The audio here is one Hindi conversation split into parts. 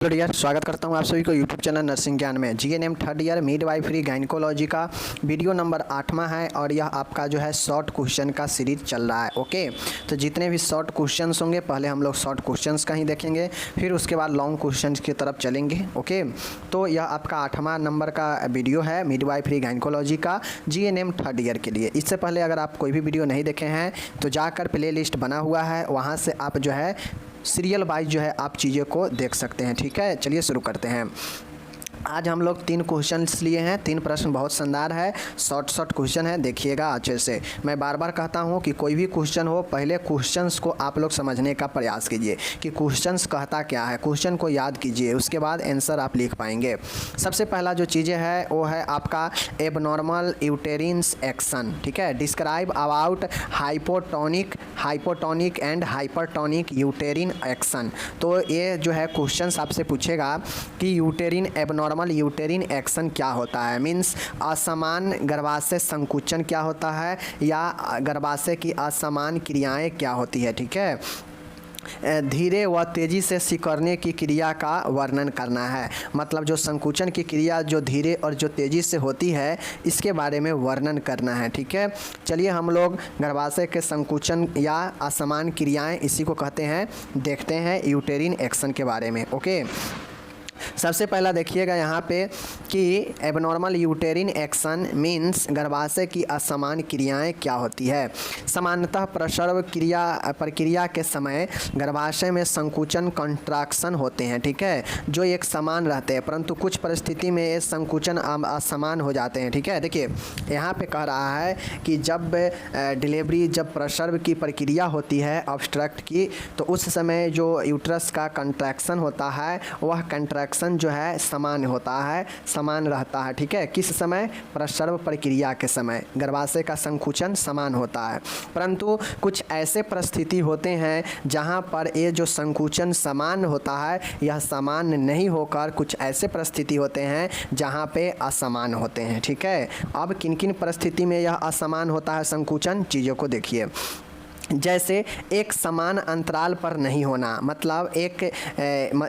हेलो डियर, स्वागत करता हूं आप सभी को यूट्यूब चैनल नर्सिंग ज्ञान में। GNM third year midwifery gynaecology का वीडियो नंबर 8वां है और यह आपका जो है शॉर्ट क्वेश्चन का सीरीज चल रहा है। ओके, तो जितने भी शॉर्ट क्वेश्चंस होंगे पहले हम लोग शॉर्ट क्वेश्चंस का ही देखेंगे, फिर उसके बाद लॉन्ग क्वेश्चंस की तरफ चलेंगे। ओके, तो यह आपका 8वां नंबर का वीडियो है मिडवाइफरी गायनिकोलॉजी का जीएनएम थर्ड ईयर के लिए। इससे पहले अगर आप कोई भी वीडियो नहीं देखे हैं तो जाकर प्ले लिस्ट बना हुआ है, वहाँ से आप जो है सीरियल वाइज जो है आप चीज़ों को देख सकते हैं। ठीक है, चलिए शुरू करते हैं। आज हम लोग 3 क्वेश्चंस लिए हैं। 3 प्रश्न बहुत शानदार है, शॉर्ट क्वेश्चन है, देखिएगा अच्छे से। मैं बार बार कहता हूं कि कोई भी क्वेश्चन हो पहले क्वेश्चंस को आप लोग समझने का प्रयास कीजिए कि क्वेश्चंस कहता क्या है, क्वेश्चन को याद कीजिए, उसके बाद आंसर आप लिख पाएंगे। सबसे पहला जो चीज़ें है वो है आपका एबनॉर्मल यूटेरिन्स एक्शन। ठीक है, describe about hypotonic and hypertonic यूटेरिन action. तो ये जो है क्वेश्चन आपसे पूछेगा कि यूटेरिन एबनॉर्मल यूटेरिन एक्शन क्या होता है, मीन्स असमान गर्भाशय संकुचन क्या होता है या गर्भाशय की असमान क्रियाएं क्या होती है। ठीक है, धीरे व तेज़ी से सिकुड़ने की क्रिया का वर्णन करना है, मतलब जो संकुचन की क्रिया जो धीरे और जो तेज़ी से होती है इसके बारे में वर्णन करना है। ठीक है, चलिए हम लोग गर्भाशय के संकुचन या असमान क्रियाएं इसी को कहते हैं, देखते हैं यूटेरिन एक्शन के बारे में। ओके, सबसे पहला देखिएगा यहाँ पे कि एबनॉर्मल यूटेरिन एक्शन मीन्स गर्भाशय की असमान क्रियाएं क्या होती है। सामान्यतः प्रसव प्रक्रिया के समय गर्भाशय में संकुचन कंट्रैक्शन होते हैं। ठीक है, जो एक समान रहते हैं, परंतु कुछ परिस्थिति में ये संकुचन असमान हो जाते हैं। ठीक है, देखिए यहाँ पे कह रहा है कि जब डिलीवरी जब प्रसव की प्रक्रिया होती है ऑब्स्ट्रक्ट की, तो उस समय जो यूट्रस का कंट्रैक्शन होता है वह कंट्रैक्शन जो है समान होता है, समान रहता है। ठीक है, किस समय? प्रसव प्रक्रिया के समय गर्भाशय का संकुचन समान होता है, परंतु कुछ ऐसे परिस्थिति होते हैं जहां पर ये जो संकुचन समान होता है यह समान नहीं होकर कुछ ऐसे परिस्थिति होते हैं जहां पे असमान होते हैं। ठीक है, अब किन किन परिस्थिति में यह असमान होता है संकुचन, चीज़ों को देखिए। जैसे एक समान अंतराल पर नहीं होना, मतलब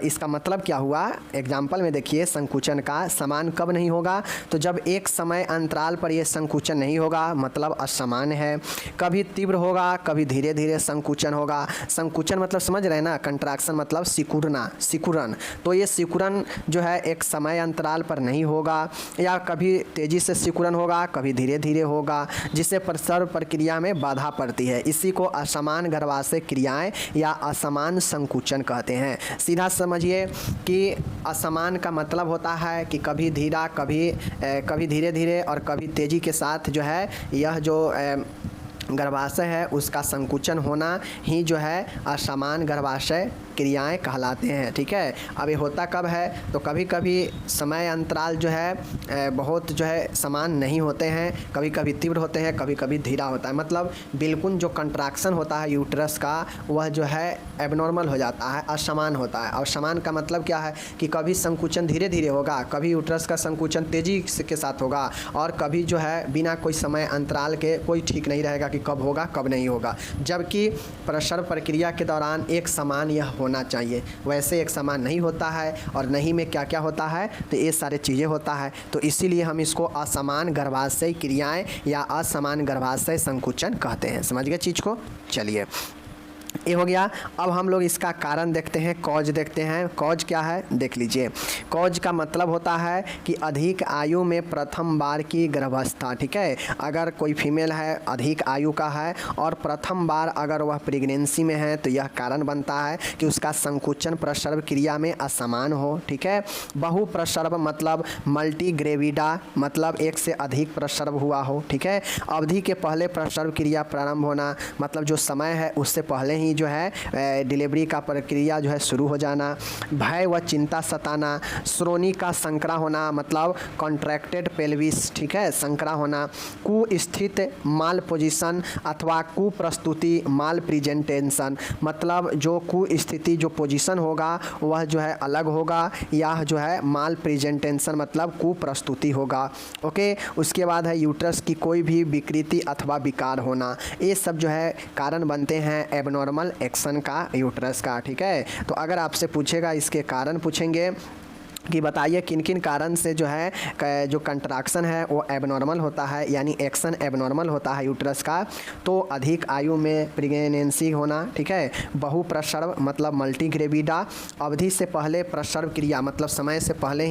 इसका मतलब क्या हुआ, एग्जाम्पल में देखिए संकुचन का समान कब नहीं होगा, तो जब एक समय अंतराल पर यह संकुचन नहीं होगा मतलब असमान है। कभी तीव्र होगा, कभी धीरे धीरे संकुचन होगा। संकुचन मतलब समझ रहे हैं ना, कंट्रैक्शन मतलब सिकुड़न, तो ये सिकुड़न जो है एक समय अंतराल पर नहीं होगा, या कभी तेज़ी से सिकुड़न होगा, कभी धीरे धीरे होगा, जिससे प्रसव प्रक्रिया में बाधा पड़ती है। इसी को असमान गर्भाशय क्रियाएं या असमान संकुचन कहते हैं। सीधा समझिए कि असमान का मतलब होता है कि कभी धीरा, कभी धीरे धीरे और कभी तेज़ी के साथ जो है यह जो गर्भाशय है उसका संकुचन होना ही जो है असमान गर्भाशय क्रियाएं कहलाते हैं। ठीक है, अब ये होता कब है, तो कभी कभी समय अंतराल जो है बहुत जो है समान नहीं होते हैं, कभी कभी तीव्र होते हैं, कभी कभी धीरा होता है, मतलब बिल्कुल जो कंट्रैक्शन होता है यूट्रस का वह जो है एबनॉर्मल हो जाता है, असमान होता है। और समान का मतलब क्या है कि कभी संकुचन धीरे धीरे होगा, कभी यूट्रस का संकुचन तेज़ी के साथ होगा, और कभी जो है बिना कोई समय अंतराल के कोई ठीक नहीं रहेगा कि कब होगा कब नहीं होगा, जबकि प्रसव प्रक्रिया के दौरान एक समान यह होना चाहिए। वैसे एक समान नहीं होता है, और नहीं में क्या क्या होता है, तो ये सारे चीज़ें होता है, तो इसीलिए हम इसको असमान गर्भाशय क्रियाएं या असमान गर्भाशय संकुचन कहते हैं। समझ गए चीज़ को? चलिए, ये हो गया। अब हम लोग इसका कारण देखते हैं, कॉज देखते हैं। कॉज क्या है देख लीजिए। कॉज का मतलब होता है कि अधिक आयु में प्रथम बार की गर्भावस्था। ठीक है, अगर कोई फीमेल है अधिक आयु का है और प्रथम बार अगर वह प्रेगनेंसी में है तो यह कारण बनता है कि उसका संकुचन प्रसव क्रिया में असमान हो। ठीक है, बहु प्रसव मतलब मल्टी ग्रेविडा, मतलब एक से अधिक प्रसव हुआ हो। ठीक है, अवधि के पहले प्रसव क्रिया प्रारंभ होना, मतलब जो समय है उससे पहले ही जो है डिलीवरी का प्रक्रिया जो है शुरू हो जाना। भय व चिंता सताना, श्रोणि का संकरा होना, मतलब कॉन्ट्रैक्टेड पेल्विस। ठीक है, संकरा होना। कुस्थित माल पोजीशन अथवा कुप्रस्तुति माल प्रेजेंटेशन, मतलब जो कुस्थिति जो पोजीशन होगा वह जो है अलग होगा, या जो है माल प्रेजेंटेशन मतलब कुप्रस्तुति होगा। ओके, उसके बाद है यूट्रस की कोई भी विकृति अथवा विकार होना। ये सब जो है कारण बनते हैं एबनॉर्मल एबनॉर्मल एक्शन का यूट्रस का, ठीक है। तो अगर आपसे पूछेगा, इसके कारण पूछेंगे कि बताइए किन किन कारण से जो है जो कंट्राक्शन है वो एबनॉर्मल होता है, यानी एक्शन एबनॉर्मल होता है यूट्रस का। तो अधिक आयु में प्रेगनेंसी होना, ठीक है, बहुप्रसव मतलब मल्टीग्रेविडा, अवधि से पहले प्रसव क्रिया मतलब समय से पहले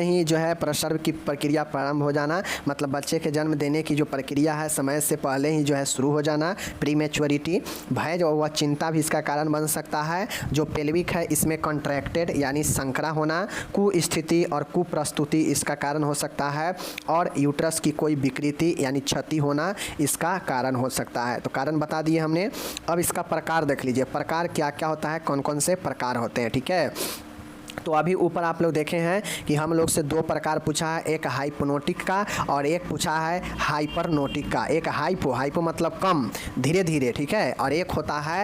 ही जो है प्रसव की प्रक्रिया प्रारंभ हो जाना, मतलब बच्चे के जन्म देने की जो प्रक्रिया है समय से पहले ही जो है शुरू हो जाना, प्रीमेच्योरिटी। भय जो वह चिंता भी इसका कारण बन सकता है। जो पेल्विक है इसमें कॉन्ट्रैक्टेड यानी संकरा होना, कुस्थिति और कुप्रस्तुति इसका कारण हो सकता है, और यूट्रस की कोई विकृति यानी क्षति होना इसका कारण हो सकता है। तो कारण बता दिए हमने। अब इसका प्रकार देख लीजिए, प्रकार क्या क्या होता है, कौन कौन से प्रकार होते हैं, ठीक है। तो अभी ऊपर आप लोग देखे हैं कि हम लोग से दो प्रकार पूछा है, एक हाइपोनोटिक का और एक पूछा है हाइपरनोटिक का। एक हाइपो मतलब कम धीरे धीरे, ठीक है, और एक होता है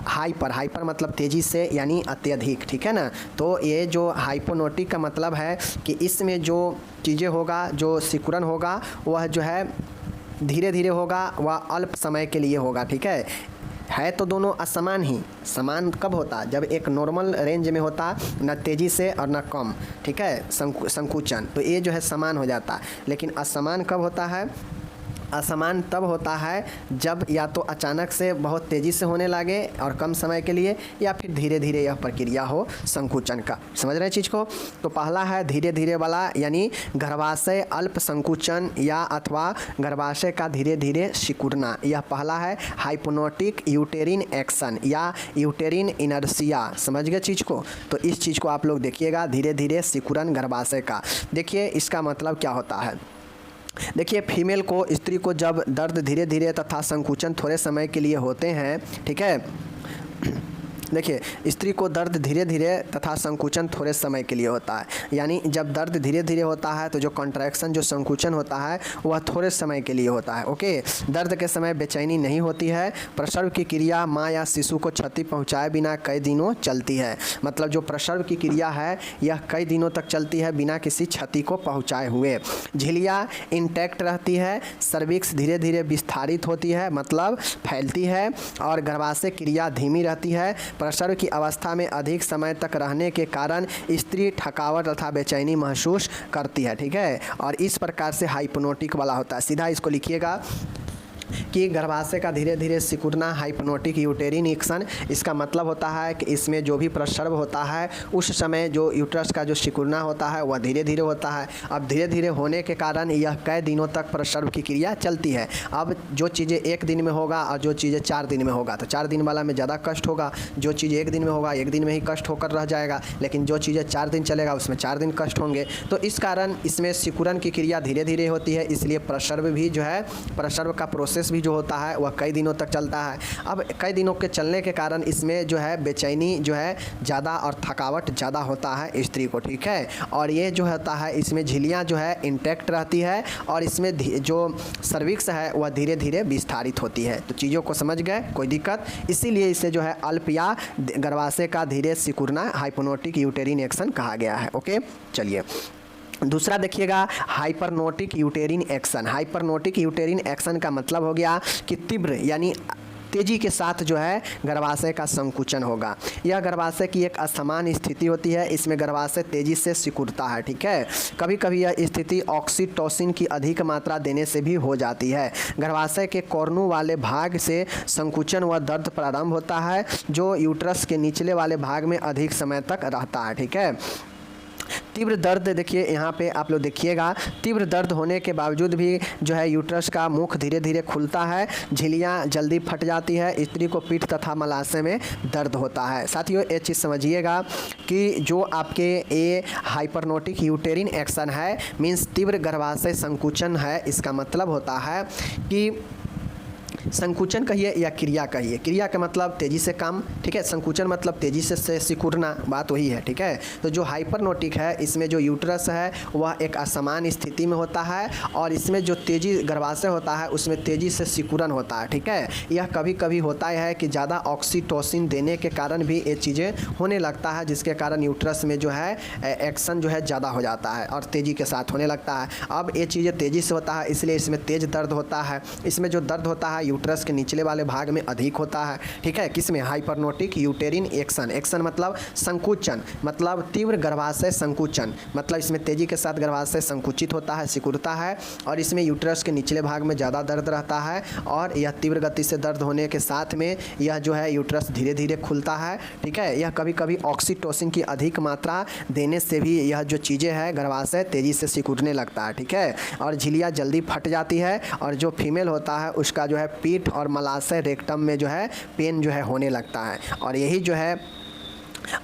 हाइपर मतलब तेज़ी से यानी अत्यधिक, ठीक है ना। तो ये जो हाइपोनोटिक का मतलब है कि इसमें जो चीज़ें होगा, जो सिकुड़न होगा वह जो है धीरे धीरे होगा, वह अल्प समय के लिए होगा, ठीक है तो दोनों असमान ही। समान कब होता, जब एक नॉर्मल रेंज में होता, न तेज़ी से और न कम, ठीक है, संकुचन, तो ये जो है समान हो जाता। लेकिन असमान कब होता है, असमान तब होता है जब या तो अचानक से बहुत तेज़ी से होने लगे और कम समय के लिए, या फिर धीरे धीरे यह प्रक्रिया हो संकुचन का। समझ रहे हैं चीज़ को। तो पहला है धीरे धीरे वाला, यानी गर्भाशय अल्प संकुचन या अथवा गर्भाशय का धीरे धीरे सिकुड़ना, यह पहला है हाइपोनोटिक यूटेरिन एक्शन या यूटेरिन इनर्शिया। समझ गए चीज़ को। तो इस चीज़ को आप लोग देखिएगा, धीरे धीरे सिकुड़न गर्भाशय का। देखिए इसका मतलब क्या होता है। देखिए फीमेल को, स्त्री को जब दर्द धीरे धीरे तथा संकुचन थोड़े समय के लिए होते हैं, ठीक है, देखिए स्त्री को दर्द धीरे धीरे तथा संकुचन थोड़े समय के लिए होता है, यानी जब दर्द धीरे धीरे होता है तो जो कॉन्ट्रैक्शन जो संकुचन होता है वह थोड़े समय के लिए होता है। ओके, दर्द के समय बेचैनी नहीं होती है। प्रसव की क्रिया माँ या शिशु को क्षति पहुँचाए बिना कई दिनों चलती है, मतलब जो प्रसव की क्रिया है यह कई दिनों तक चलती है बिना किसी क्षति को पहुँचाए हुए। झिल्लियाँ इंटैक्ट रहती है, सर्विक्स धीरे धीरे विस्तारित होती है मतलब फैलती है, और गर्भाशय क्रिया धीमी रहती है। प्रसव की अवस्था में अधिक समय तक रहने के कारण स्त्री थकावट तथा बेचैनी महसूस करती है, ठीक है, और इस प्रकार से हाइप्नोटिक वाला होता है। सीधा इसको लिखिएगा कि गर्भाशय का धीरे धीरे सिकुड़ना हाइप्नोटिक यूटेरिन एक्शन, इसका मतलब होता है कि इसमें जो भी प्रसव होता है उस समय जो यूट्रस का जो सिकुड़ना होता है वह धीरे धीरे होता है। अब धीरे धीरे होने के कारण यह कई दिनों तक प्रसव की क्रिया चलती है। अब जो चीज़ें एक दिन में होगा और जो चीज़ें 4 दिन में होगा, तो 4 दिन वाला में ज़्यादा कष्ट होगा। जो चीज़ एक दिन में होगा 1 दिन में ही कष्ट होकर रह जाएगा, लेकिन जो चीज़ें 4 दिन चलेगा उसमें 4 दिन कष्ट होंगे। तो इस कारण इसमें सिकुड़न की क्रिया धीरे धीरे होती है, इसलिए प्रसव भी जो है, प्रसव का प्रोसेस भी जो होता है वह कई दिनों तक चलता है। अब कई दिनों के चलने के कारण इसमें जो है बेचैनी जो है ज़्यादा और थकावट ज़्यादा होता है स्त्री को, ठीक है, और ये जो होता है इसमें झिल्लियाँ जो है इंटैक्ट रहती है, और इसमें जो सर्विक्स है वह धीरे धीरे विस्तारित होती है। तो चीज़ों को समझ गए, कोई दिक्कत, इसीलिए इसे जो है अल्प या गर्भाशय का धीरे सिकुड़ना हाइप्नोटिक यूटेरिन एक्शन कहा गया है। ओके, चलिए दूसरा देखिएगा हाइपरनोटिक यूटेरिन एक्शन। हाइपरनोटिक यूटेरिन एक्शन का मतलब हो गया कि तीव्र यानी तेज़ी के साथ जो है गर्भाशय का संकुचन होगा। यह गर्भाशय की एक असमान स्थिति होती है, इसमें गर्भाशय तेज़ी से सिकुड़ता है, ठीक है। कभी कभी यह स्थिति ऑक्सीटोसिन की अधिक मात्रा देने से भी हो जाती है। गर्भाशय के कोर्नू वाले भाग से संकुचन व दर्द प्रारंभ होता है, जो यूट्रस के निचले वाले भाग में अधिक समय तक रहता है, ठीक है। तीव्र दर्द, देखिए यहाँ पे आप लोग देखिएगा, तीव्र दर्द होने के बावजूद भी जो है यूट्रस का मुख धीरे धीरे खुलता है, झिल्लियाँ जल्दी फट जाती है, स्त्री को पीठ तथा मलाशय में दर्द होता है। साथियों एक चीज़ समझिएगा कि जो आपके ये हाइपरनोटिक यूटेरिन एक्शन है मीन्स तीव्र गर्भाशय संकुचन है, इसका मतलब होता है कि संकुचन कहिए या क्रिया कहिए, क्रिया का मतलब तेज़ी से काम, ठीक है, संकुचन मतलब तेज़ी से सिकुड़ना, बात वही है, ठीक है। तो जो हाइपरनोटिक है इसमें जो यूट्रस है वह एक असमान स्थिति में होता है, और इसमें जो तेज़ी गर्भाशय होता है उसमें तेज़ी से सिकुड़न होता है, ठीक है। यह कभी कभी होता है कि ज़्यादा ऑक्सीटोसिन देने के कारण भी ये चीज़ें होने लगता है, जिसके कारण यूट्रस में जो है एक्शन जो है ज़्यादा हो जाता है और तेज़ी के साथ होने लगता है। अब ये चीज़ें तेज़ी से होता है इसलिए इसमें तेज़ दर्द होता है। इसमें जो दर्द होता है यूट्रस के निचले वाले भाग में अधिक होता है, ठीक है। किसमें? हाइपरनोटिक यूटेरिन एक्शन। एक्शन मतलब संकुचन, मतलब तीव्र गर्भाशय संकुचन, मतलब इसमें तेजी के साथ गर्भाशय संकुचित होता है, सिकुड़ता है, और इसमें यूट्रस के निचले भाग में ज़्यादा दर्द रहता है, और यह तीव्र गति से दर्द होने के साथ में यह जो है यूट्रस धीरे धीरे खुलता है, ठीक है। यह कभी कभी ऑक्सीटोसिन की अधिक मात्रा देने से भी यह जो चीज़ें हैं गर्भाशय तेज़ी से सिकुड़ने लगता है, ठीक है, और झिल्लियाँ जल्दी फट जाती है, और जो फीमेल होता है उसका जो है पीठ और मलाशय रेक्टम में जो है पेन जो है होने लगता है, और यही जो है,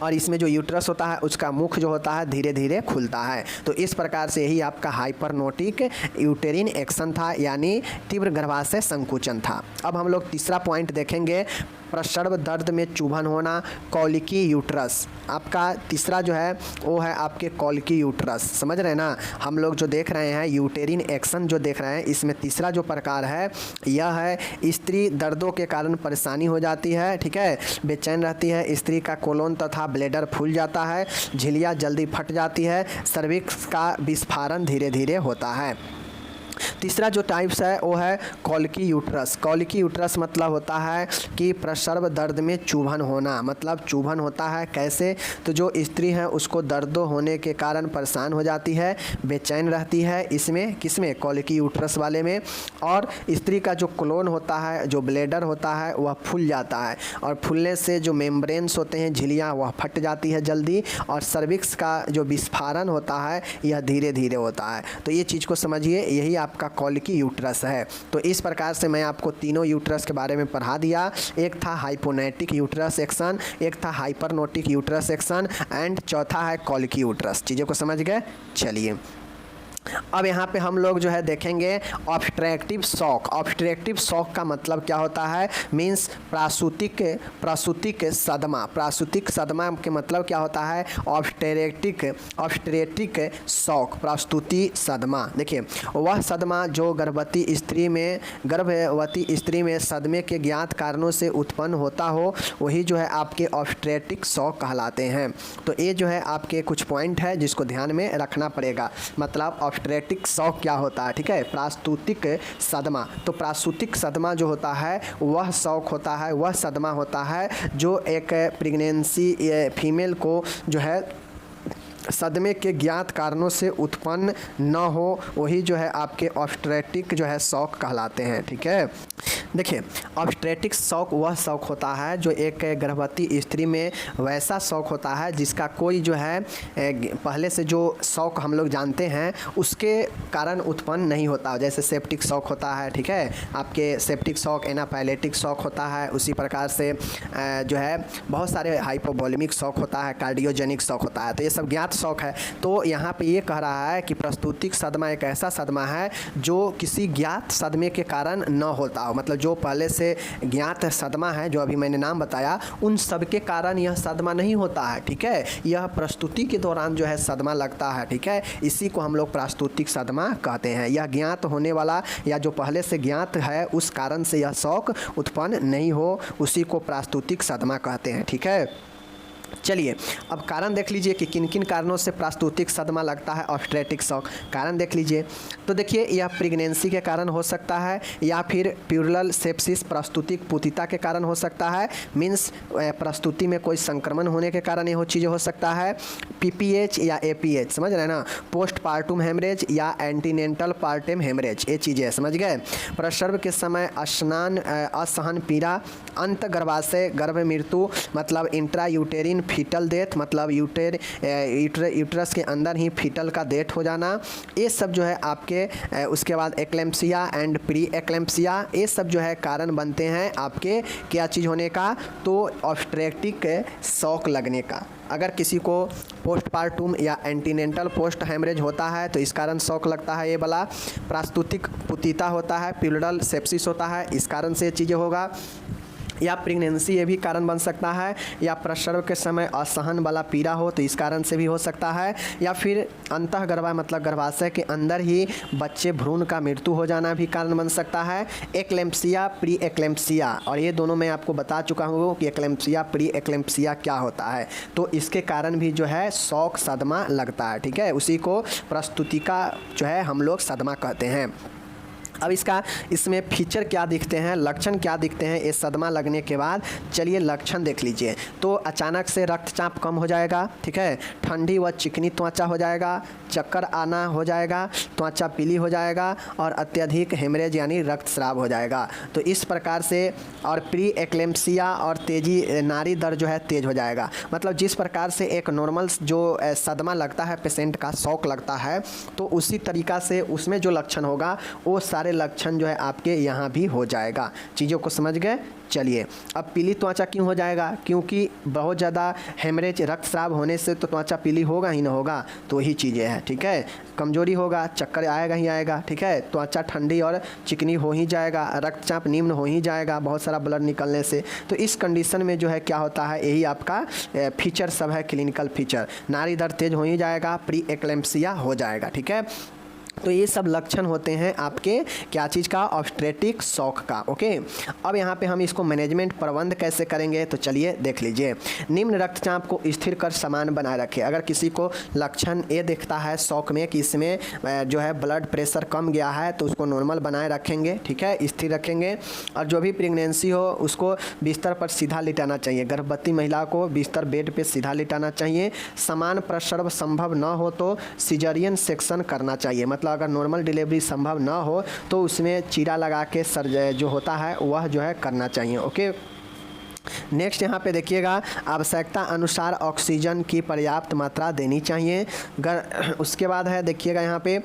और इसमें जो यूट्रस होता है उसका मुख जो होता है धीरे धीरे खुलता है। तो इस प्रकार से यही आपका हाइपरनोटिक यूटेरिन एक्शन था, यानी तीव्र गर्भाशय संकुचन था। अब हम लोग तीसरा पॉइंट देखेंगे, प्रसव दर्द में चुभन होना, कॉलिकी यूट्रस। आपका तीसरा जो है वो है आपके कॉलिकी यूट्रस, समझ रहे हैं ना। हम लोग जो देख रहे हैं यूटेरिन एक्शन जो देख रहे हैं, इसमें तीसरा जो प्रकार है यह है स्त्री दर्दों के कारण परेशानी हो जाती है, ठीक है, बेचैन रहती है, स्त्री का कोलोन तथा ब्लैडर फूल जाता है, झिल्लियाँ जल्दी फट जाती है, सर्विक्स का विस्फारण धीरे धीरे होता है। तीसरा जो टाइप्स है वो है कॉलिकी यूट्रस। कॉलिकी यूट्रस मतलब होता है कि प्रसव दर्द में चुभन होना, मतलब चुभन होता है कैसे? तो जो स्त्री है उसको दर्द होने के कारण परेशान हो जाती है, बेचैन रहती है, इसमें किसमें? कॉलिकी यूट्रस वाले में, और स्त्री का जो कोलोन होता है, जो ब्लैडर होता है वह फूल जाता है, और फूलने से जो मेम्ब्रेन्स होते हैं, झिल्लियाँ, वह फट जाती है जल्दी, और सर्विक्स का जो विस्फारण होता है यह धीरे धीरे होता है। तो ये चीज़ को समझिए, यही आपका कॉलिकी यूट्रस है। तो इस प्रकार से मैं आपको तीनों यूट्रस के बारे में पढ़ा दिया। एक था हाइपोनेटिक यूट्रस एक्शन, एक था हाइपरनोटिक यूट्रस एक्शन, एंड चौथा है कॉलिकी यूट्रस। चीज़ों को समझ गए? चलिए अब यहाँ पे हम लोग जो है देखेंगे ऑब्स्ट्रक्टिव शॉक। ऑब्स्ट्रक्टिव शॉक का मतलब क्या होता है? मीन्स प्रासूतिक सदमा। प्रासूतिक सदमा के मतलब क्या होता है? ऑब्स्ट्रेटिक शॉक, प्रस्तुति सदमा। देखिए वह सदमा जो गर्भवती स्त्री में सदमे के ज्ञात कारणों से उत्पन्न होता हो, वही जो है आपके ऑब्स्ट्रेटिक शॉक कहलाते हैं। तो ये जो है आपके कुछ पॉइंट है जिसको ध्यान में रखना पड़ेगा। मतलब ऑब्स्ट्रेटिक शॉक क्या होता है, ठीक है, प्रास्तुतिक सदमा। तो प्रासूतिक सदमा जो होता है वह शॉक होता है, वह सदमा होता है जो एक प्रेगनेंसी फीमेल को जो है सदमे के ज्ञात कारणों से उत्पन्न न हो, वही जो है आपके ऑब्स्ट्रेटिक जो है शॉक कहलाते हैं, ठीक है। देखिए ऑब्स्ट्रेटिक शॉक वह शॉक होता है जो एक गर्भवती स्त्री में वैसा शॉक होता है जिसका कोई जो है पहले से जो शॉक हम लोग जानते हैं उसके कारण उत्पन्न नहीं होता। जैसे सेप्टिक शॉक होता है, ठीक है, आपके सेप्टिक शॉक, एनाफाइलेटिक शॉक होता है, उसी प्रकार से जो है बहुत सारे हाइपोवोलेमिक शॉक होता है, कार्डियोजेनिक शॉक होता है। तो ये सब ज्ञात शॉक है। तो यहाँ पे ये कह रहा है कि प्रस्तुतिक सदमा एक ऐसा सदमा है जो किसी ज्ञात सदमे के कारण न होता हो। मतलब जो पहले से ज्ञात सदमा है जो अभी मैंने नाम बताया, उन सब के कारण यह सदमा नहीं होता है, ठीक है। यह प्रस्तुति के दौरान जो है सदमा लगता है, ठीक है। इसी को हम लोग प्रास्तुतिक सदमा कहते हैं। यह ज्ञात होने वाला या जो पहले से ज्ञात है उस कारण से यह शॉक उत्पन्न नहीं हो, उसी को प्रास्तुतिक सदमा कहते हैं, ठीक है। चलिए अब कारण देख लीजिए कि किन किन कारणों से प्रास्तुतिक सदमा लगता है, ऑब्स्ट्रेटिक शॉक। कारण देख लीजिए तो देखिए यह प्रेगनेंसी के कारण हो सकता है, या फिर प्यूरल सेप्सिस प्रस्तुतिक पुतिता के कारण हो सकता है, मीन्स प्रस्तुति में कोई संक्रमण होने के कारण ये चीज़ें हो सकता है। पीपीएच या एपीएच, समझ रहे हैं ना, पोस्ट पार्टम हेमरेज या एंटीनेंटल पार्टम हेमरेज, ये चीज़ें समझ गए। प्रसव के समय असहन पीड़ा, अंत गर्भाशय गर्भ मृत्यु मतलब इंट्रा यूटेरिन फीटल डेथ, मतलब यूट्रस के अंदर ही फीटल का डेथ हो जाना, ये सब जो है आपके उसके बाद एक्लेम्पसिया एंड प्री एक्लेम्पसिया, ये सब जो है कारण बनते हैं आपके क्या चीज़ होने का, तो ऑब्स्ट्रेटिक शॉक लगने का। अगर किसी को पोस्टपार्टम या एंटीनेंटल पोस्ट हेमरेज होता है तो इस कारण शॉक लगता है, ये वाला प्रास्तुतिक पुतिता होता है, प्यूरल सेप्सिस होता है, इस कारण से ये चीज़ें होगा, या प्रेगनेंसी ये भी कारण बन सकता है, या प्रसव के समय असहन वाला पीड़ा हो तो इस कारण से भी हो सकता है, या फिर अंतःगर्भा मतलब गर्भाशय के अंदर ही बच्चे भ्रूण का मृत्यु हो जाना भी कारण बन सकता है। एक्लेम्पसिया प्री एक्लेम्पसिया, और ये दोनों मैं आपको बता चुका हूँ कि एक्लेम्पसिया प्री एक्लेम्पसिया क्या होता है, तो इसके कारण भी जो है शॉक सदमा लगता है, ठीक है। उसी को प्रस्तुति का जो है हम लोग सदमा कहते हैं। अब इसमें फीचर क्या दिखते हैं, लक्षण क्या दिखते हैं ये सदमा लगने के बाद। चलिए लक्षण देख लीजिए। तो अचानक से रक्तचाप कम हो जाएगा, ठीक है, ठंडी व चिकनी त्वचा हो जाएगा, चक्कर आना हो जाएगा, त्वचा पीली हो जाएगा और अत्यधिक हेमरेज यानी रक्तस्राव हो जाएगा। तो इस प्रकार से, और प्री एक्लेम्पसिया और तेजी नाड़ी दर जो है तेज हो जाएगा। मतलब जिस प्रकार से एक नॉर्मल जो सदमा लगता है पेशेंट का, शॉक लगता है, तो उसी तरीक़ा से उसमें जो लक्षण होगा वो सारे लक्षण जो है आपके यहाँ भी हो जाएगा। चीज़ों को समझ गए। चलिए, अब पीली त्वचा क्यों हो जाएगा? क्योंकि बहुत ज़्यादा हेमरेज रक्तस्राव होने से तो त्वचा पीली होगा ही ना होगा, तो यही चीज़ें हैं, ठीक है। कमजोरी होगा, चक्कर आएगा ही आएगा, ठीक है, त्वचा ठंडी और चिकनी हो ही जाएगा, रक्तचाप निम्न हो ही जाएगा बहुत सारा ब्लड निकलने से। तो इस कंडीशन में जो है क्या होता है, यही आपका फीचर सब है, क्लिनिकल फीचर। नाड़ी दर तेज हो ही जाएगा, प्री एक्लेम्पसिया हो जाएगा, ठीक है। तो ये सब लक्षण होते हैं आपके क्या चीज़ का, ऑब्स्ट्रेटिक शॉक का। ओके, अब यहाँ पे हम इसको मैनेजमेंट प्रबंध कैसे करेंगे, तो चलिए देख लीजिए। निम्न रक्तचाप को स्थिर कर समान बनाए रखें। अगर किसी को लक्षण ये दिखता है शॉक में कि इसमें जो है ब्लड प्रेशर कम गया है, तो उसको नॉर्मल बनाए रखेंगे, ठीक है, स्थिर रखेंगे। और जो भी प्रेगनेंसी हो उसको बिस्तर पर सीधा लिटाना चाहिए। गर्भवती महिला को बिस्तर बेड पर सीधा लिटाना चाहिए। समान प्रसव संभव न हो तो सिजरियन सेक्शन करना चाहिए। मतलब अगर नॉर्मल डिलीवरी संभव ना हो तो उसमें चीरा लगा के जो होता है वह जो है करना चाहिए। ओके, नेक्स्ट यहाँ पे देखिएगा, आवश्यकता अनुसार ऑक्सीजन की पर्याप्त मात्रा देनी चाहिए। उसके बाद है देखिएगा यहाँ पे,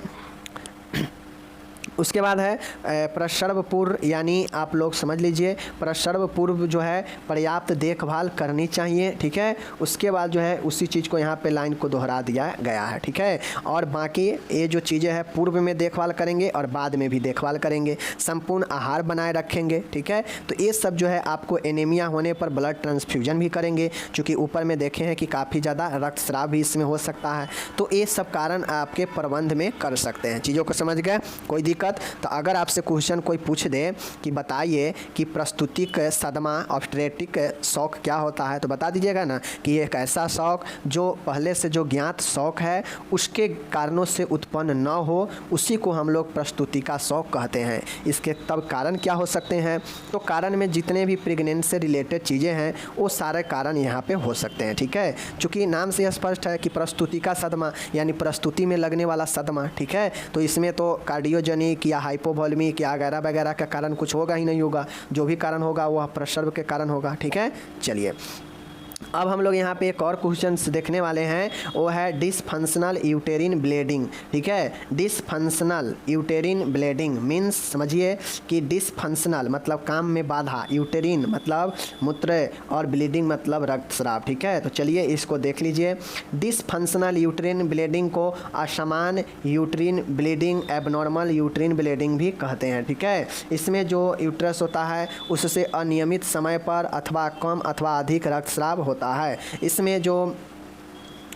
उसके बाद है प्रसव पूर्व, यानी आप लोग समझ लीजिए प्रसव पूर्व जो है पर्याप्त देखभाल करनी चाहिए, ठीक है। उसके बाद जो है उसी चीज़ को यहाँ पे लाइन को दोहरा दिया गया है, ठीक है। और बाकी ये जो चीज़ें हैं पूर्व में देखभाल करेंगे और बाद में भी देखभाल करेंगे। संपूर्ण आहार बनाए रखेंगे, ठीक है। तो ये सब जो है आपको एनीमिया होने पर ब्लड ट्रांसफ्यूजन भी करेंगे, चूँकि ऊपर में देखे हैं कि काफ़ी ज़्यादा रक्तस्राव भी इसमें हो सकता है। तो ये सब कारण आपके प्रबंध में कर सकते हैं। चीज़ों को समझ गए, कोई दिक्कत? तो अगर आपसे क्वेश्चन कोई पूछ दे कि बताइए कि प्रस्तुतिक सदमा ऑब्स्ट्रेटिक शॉक क्या होता है, तो बता दीजिएगा ना कि ये एक ऐसा शॉक जो पहले से जो ज्ञात शॉक है उसके कारणों से उत्पन्न न हो, उसी को हम लोग प्रस्तुति का शॉक कहते हैं। इसके तब कारण क्या हो सकते हैं, तो कारण में जितने भी प्रेगनेंसी से रिलेटेड चीज़ें हैं वो सारे कारण यहाँ पे हो सकते हैं, ठीक है। चूँकि नाम से स्पष्ट है कि प्रस्तुति का सदमा यानी प्रस्तुति में लगने वाला सदमा, ठीक है। तो इसमें तो कार्डियोजेनिक या हाइपोवोलेमिक या वगैरह वगैरह का कारण कुछ होगा ही नहीं होगा, जो भी कारण होगा वह प्रसव के कारण होगा, ठीक है। चलिए, अब हम लोग यहाँ पे एक और क्वेश्चन देखने वाले हैं, वो है डिसफंक्शनल यूटेरिन ब्लीडिंग, ठीक है। डिसफंक्शनल यूटेरिन ब्लीडिंग मीन्स समझिए कि डिसफंक्शनल मतलब काम में बाधा, यूटेरिन मतलब मूत्र और ब्लीडिंग मतलब रक्तस्राव, ठीक है। तो चलिए इसको देख लीजिए। डिसफंक्शनल यूटेरिन ब्लीडिंग को असमान यूटेरिन ब्लीडिंग, एबनॉर्मल यूटेरिन ब्लीडिंग भी कहते हैं, ठीक है। इसमें जो यूट्रस होता है उससे अनियमित समय पर अथवा कम अथवा अधिक रक्तस्राव होता है। इसमें जो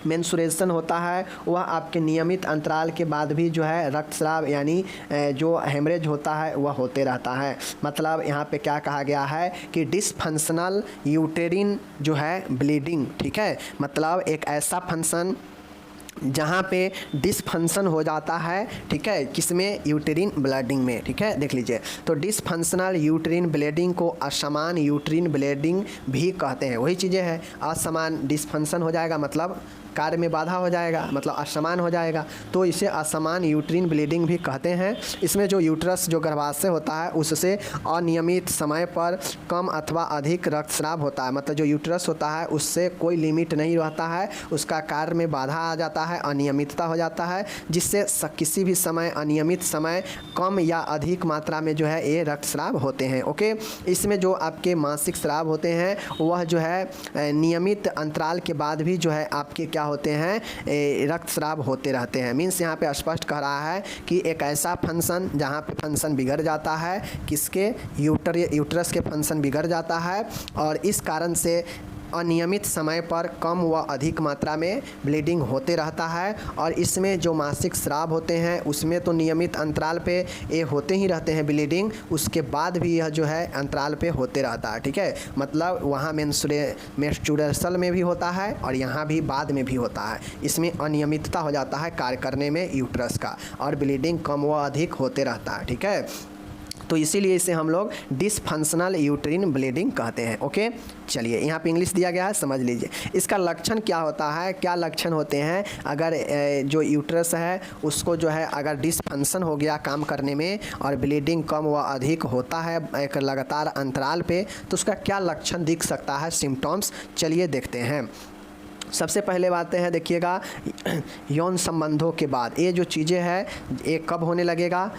मेंस्ट्रुएशन होता है वह आपके नियमित अंतराल के बाद भी जो है रक्तस्राव यानी जो हेमरेज होता है वह होते रहता है। मतलब यहाँ पे क्या कहा गया है कि डिसफंक्शनल यूटेरिन जो है ब्लीडिंग, ठीक है, मतलब एक ऐसा फंक्शन जहाँ पे डिसफंक्शन हो जाता है, ठीक है, किसमें, यूटेरिन ब्लीडिंग में, ठीक है। देख लीजिए, तो डिसफंक्शनल यूटेरिन ब्लीडिंग को असमान यूटेरिन ब्लीडिंग भी कहते हैं। वही चीज़ें हैं, असमान डिसफंक्शन हो जाएगा मतलब कार्य में बाधा हो जाएगा, मतलब असमान हो जाएगा, तो इसे असमान यूटेरिन ब्लीडिंग भी कहते हैं। इसमें जो यूट्रस जो गर्भाशय होता है उससे अनियमित समय पर कम अथवा अधिक रक्तस्राव होता है। मतलब जो यूट्रस होता है उससे कोई लिमिट नहीं रहता है, उसका कार्य में बाधा आ जाता है, अनियमितता हो जाता है, जिससे किसी भी समय अनियमित समय कम या अधिक मात्रा में जो है ये रक्तस्राव होते हैं। ओके, इसमें जो आपके मासिक स्राव होते हैं वह जो है नियमित अंतराल के बाद भी जो है आपके क्या होते हैं, रक्तस्राव होते रहते हैं। मीन्स यहाँ पे स्पष्ट कह रहा है कि एक ऐसा फंक्शन जहाँ पे फंक्शन बिगड़ जाता है, किसके, यूट्रस के फंक्शन बिगड़ जाता है, और इस कारण से अनियमित समय पर कम व अधिक मात्रा में ब्लीडिंग होते रहता है। और इसमें जो मासिक स्राव होते हैं उसमें तो नियमित अंतराल पे ये होते ही रहते हैं ब्लीडिंग, उसके बाद भी यह जो है अंतराल पे होते रहता है, ठीक है। मतलब वहाँ मेंस्ट्रुएशन में भी होता है और यहाँ भी बाद में भी होता है। इसमें अनियमितता हो जाता है कार्य करने में यूट्रस का, और ब्लीडिंग कम व अधिक होते रहता है, ठीक है। तो इसीलिए इसे हम लोग डिसफंक्शनल यूट्रिन ब्लीडिंग कहते हैं। ओके, चलिए यहाँ पे इंग्लिश दिया गया है, समझ लीजिए। इसका लक्षण क्या होता है, क्या लक्षण होते हैं अगर जो यूट्रस है उसको जो है अगर डिसफंक्शन हो गया काम करने में और ब्लीडिंग कम व अधिक होता है एक लगातार अंतराल पे, तो उसका क्या लक्षण दिख सकता है, सिम्टम्स, चलिए देखते हैं। सबसे पहले बातें हैं, देखिएगा, यौन संबंधों के बाद ये जो चीज़ें हैं ये कब होने लगेगा,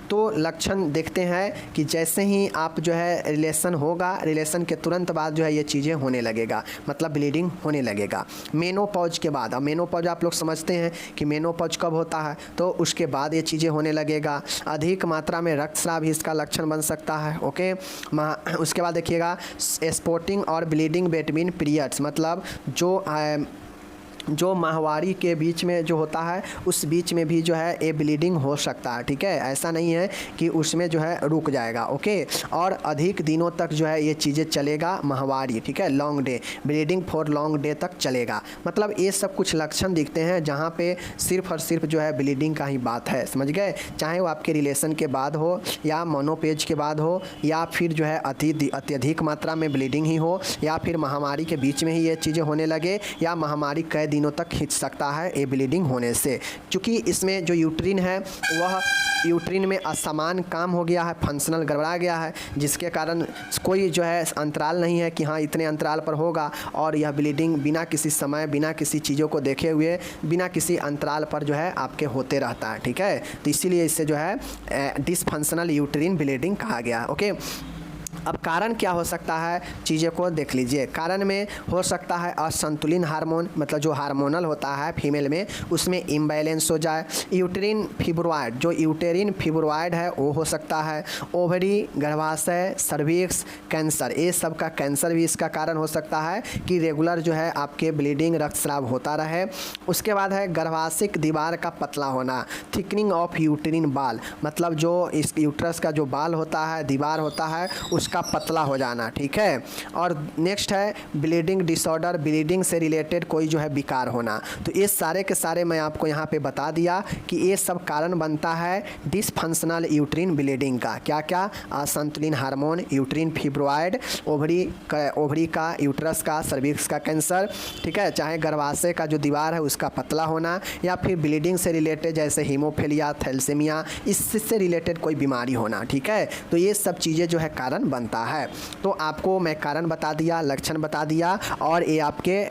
तो लक्षण देखते हैं कि जैसे ही आप जो है रिलेशन होगा, रिलेशन के तुरंत बाद जो है ये चीज़ें होने लगेगा, मतलब ब्लीडिंग होने लगेगा। मेनोपॉज के बाद, अब मेनोपॉज आप लोग समझते हैं कि मेनोपॉज कब होता है, तो उसके बाद ये चीज़ें होने लगेगा। अधिक मात्रा में रक्तस्राव भी इसका लक्षण बन सकता है। ओके, उसके बाद देखिएगा स्पॉटिंग और ब्लीडिंग बिटवीन पीरियड्स, मतलब जो माहवारी के बीच में जो होता है उस बीच में भी जो है ये ब्लीडिंग हो सकता है, ठीक है। ऐसा नहीं है कि उसमें जो है रुक जाएगा। ओके, और अधिक दिनों तक जो है ये चीज़ें चलेगा माहवारी, ठीक है, long day, bleeding for long day तक चलेगा। मतलब ये सब कुछ लक्षण दिखते हैं जहाँ पे सिर्फ और सिर्फ जो है ब्लीडिंग का ही बात है, समझ गए। चाहे वो आपके रिलेशन के बाद हो या मोनोपेज के बाद हो या फिर जो है अत्यधिक मात्रा में ब्लीडिंग ही हो या फिर महामारी के बीच में ही ये चीज़ें होने लगे या महामारी कई दिनों तक खींच सकता है ये ब्लीडिंग होने से। क्योंकि इसमें जो यूट्रिन है वह यूट्रिन में असमान काम हो गया है, फंक्शनल गड़बड़ा गया है, जिसके कारण कोई जो है अंतराल नहीं है कि हाँ इतने अंतराल पर होगा, और यह ब्लीडिंग बिना किसी समय, बिना किसी चीज़ों को देखे हुए, बिना किसी अंतराल पर जो है आपके होते रहता है, ठीक है। तो इसीलिए इससे जो है डिसफंक्शनल यूट्रिन ब्लीडिंग कहा गया। ओके, अब कारण क्या हो सकता है, चीज़ें को देख लीजिए। कारण में हो सकता है असंतुलित हार्मोन, मतलब जो हार्मोनल होता है फीमेल में उसमें इम्बैलेंस हो जाए। यूटेरिन फिब्रॉइड, जो यूटेरिन फिब्रॉइड है वो हो सकता है। ओवरी, गर्भाशय, सर्विक्स, कैंसर, ये सब का कैंसर भी इसका कारण हो सकता है कि रेगुलर जो है आपके ब्लीडिंग रक्तस्राव होता रहे। उसके बाद है गर्भाशय दीवार का पतला होना, थिकनिंग ऑफ यूटेरिन बाल, मतलब जो इस यूट्रस का जो बाल होता है, दीवार होता है, उसका पतला हो जाना, ठीक है। और नेक्स्ट है ब्लीडिंग डिसऑर्डर, ब्लीडिंग से रिलेटेड कोई जो है विकार होना। तो ये सारे के सारे मैं आपको यहाँ पे बता दिया कि ये सब कारण बनता है डिसफंक्शनल यूट्रिन ब्लीडिंग का। क्या क्या, असंतुलित हार्मोन, यूट्रिन फिब्रॉइड, ओवरी का, यूट्रस का, सर्विक्स का कैंसर, ठीक है, चाहे गर्भाशय का जो दीवार है उसका पतला होना, या फिर ब्लीडिंग से रिलेटेड जैसे हीमोफीलिया, थैलेसीमिया, इससे रिलेटेड कोई बीमारी होना, ठीक है। तो ये सब चीज़ें जो है कारण बनता है। तो आपको मैं कारण बता दिया, लक्षण बता दिया, और ये आपके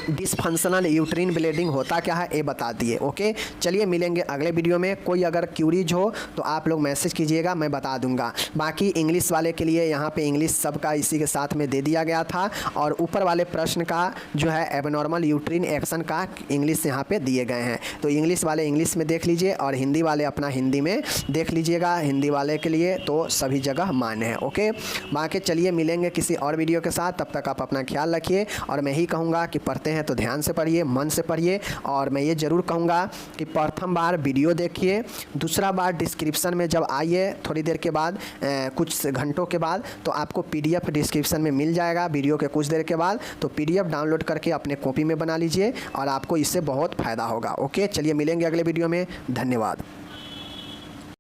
डिसफंक्शनल यूट्रिन ब्लीडिंग होता क्या है ये बता दिए। ओके, चलिए मिलेंगे अगले वीडियो में। कोई अगर क्यूरीज हो तो आप लोग मैसेज कीजिएगा, मैं बता दूंगा। बाकी इंग्लिश वाले के लिए यहाँ पे इंग्लिश सबका इसी के साथ में दे दिया गया था, और ऊपर वाले प्रश्न का जो है एबनॉर्मल यूट्रिन एक्शन का इंग्लिश यहाँ पे दिए गए हैं। तो इंग्लिश वाले इंग्लिश में देख लीजिए और हिंदी वाले अपना हिंदी में देख लीजिएगा। हिंदी वाले के लिए तो सभी जगह मान्य है। ओके, बाकी चलिए मिलेंगे किसी और वीडियो के साथ, तब तक आप अपना ख्याल रखिए। और मैं ही कहूँगा कि पढ़ते हैं तो ध्यान से पढ़िए, मन से पढ़िए। और मैं ये ज़रूर कहूँगा कि प्रथम बार वीडियो देखिए, दूसरा बार डिस्क्रिप्शन में जब आइए थोड़ी देर के बाद, कुछ घंटों के बाद, तो आपको PDF डिस्क्रिप्शन में मिल जाएगा वीडियो के कुछ देर के बाद। तो PDF डाउनलोड करके अपने कॉपी में बना लीजिए और आपको इससे बहुत फ़ायदा होगा। ओके, चलिए मिलेंगे अगले वीडियो में। धन्यवाद।